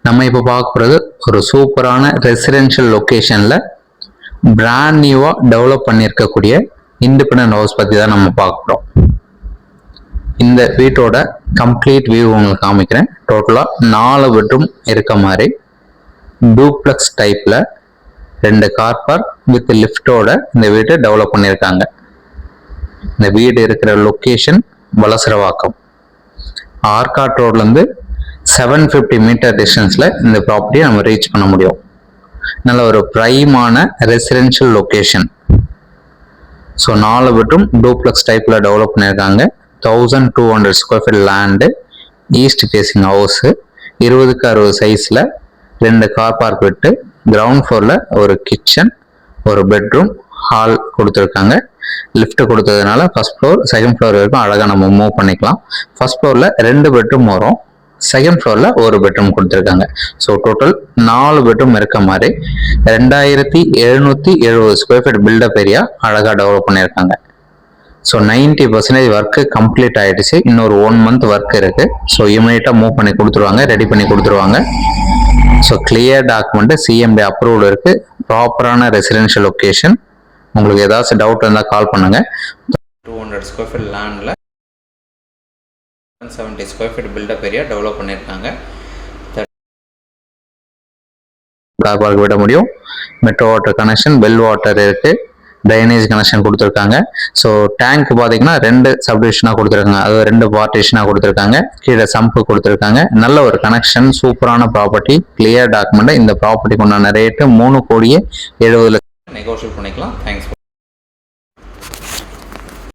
நம்ம இப்போ பார்க்க போகிறது ஒரு சூப்பரான ரெசிடென்ஷியல் லொக்கேஷனில் பிராண்ட் நியூவாக டெவலப் பண்ணியிருக்கக்கூடிய இண்டிபெண்டன்ட் ஹவுஸ் பற்றி தான் நம்ம பார்க்க போகிறோம். இந்த வீட்டோட கம்ப்ளீட் வியூ உங்களுக்கு காமிக்கிறேன். டோட்டலாக 4 பெட்ரூம் இருக்க மாதிரி டூப்ளெக்ஸ் டைப்பில் 2 கார் பார்க் வித் லிஃப்டோட இந்த வீட்டை டெவலப் பண்ணியிருக்காங்க. இந்த வீடு இருக்கிற லொக்கேஷன் வலசரவாக்கம். ஆர்காட் ரோட்லேருந்து 750 மீட்டர் டிஸ்டன்ஸில் இந்த ப்ராப்பர்ட்டியை நம்ம ரீச் பண்ண முடியும். நல்ல ஒரு ப்ரைமான residential location. So 4 bedroom duplex டைப்பில் டெவலப் பண்ணியிருக்காங்க. 1200 square feet land, east facing house, 20x60 சைஸில் 2 கார் பார்க் விட்டு கிரவுண்ட் ஃப்ளோரில் ஒரு கிச்சன், ஒரு பெட்ரூம், ஹால் கொடுத்துருக்காங்க. லிஃப்ட் கொடுத்ததுனால ஃபர்ஸ்ட் ஃப்ளோர் செகண்ட் ஃப்ளோர் வரைக்கும் அழகாக நம்ம மூவ் பண்ணிக்கலாம். ஃபர்ஸ்ட் ஃப்ளோரில் 2 பெட்ரூம் வரும், செகண்ட் ஃப்ளோரில் ஒரு பெட்ரூம் கொடுத்துருக்காங்க. ஸோ டோட்டல் 4 பெட்ரூம் இருக்க மாதிரி 2770 ஸ்கொயர் ஃபீட் பில்டப் ஏரியா அழகாக டெவலப் பண்ணியிருக்காங்க. ஸோ 90% ஒர்க்கு கம்ப்ளீட் ஆகிடுச்சு. இன்னொரு 1 மந்த் ஒர்க் இருக்குது. ஸோ இமீடியட்டாக மூவ் பண்ணி கொடுத்துருவாங்க, ரெடி பண்ணி கொடுத்துருவாங்க. So clear document CMD approved இருக்குது. ப்ராப்பரான ரெசிடென்ஷியல் லொக்கேஷன். உங்களுக்கு ஏதாச்சும் டவுட் இருந்தால் கால் பண்ணுங்கள். 200 ஸ்கொயர் ஃபீட் லேண்டில் 70 square feet built up area develop பண்ணியிருக்காங்க. கார் பார்க் விட முடியும். Metro water connection, well water இருக்குது, ட்ரைனேஜ் கனெக்ஷன் கொடுத்துருக்காங்க. ஸோ டேங்க் பார்த்தீங்கன்னா 2 சப்டிவிஷனாக கொடுத்துருக்காங்க, அது 2 பார்ட்டிஷனாக கொடுத்துருக்காங்க. கீழே சம்பு கொடுத்துருக்காங்க. நல்ல ஒரு கனெக்ஷன், சூப்பரான ப்ராப்பர்ட்டி, கிளியர் டாக்குமெண்ட். இந்த ப்ராப்பர்ட்டிக்கு உண்டான ரேட்டு 3,70,00,000 நெகோஷியேட் பண்ணிக்கலாம். தேங்க்ஸ்.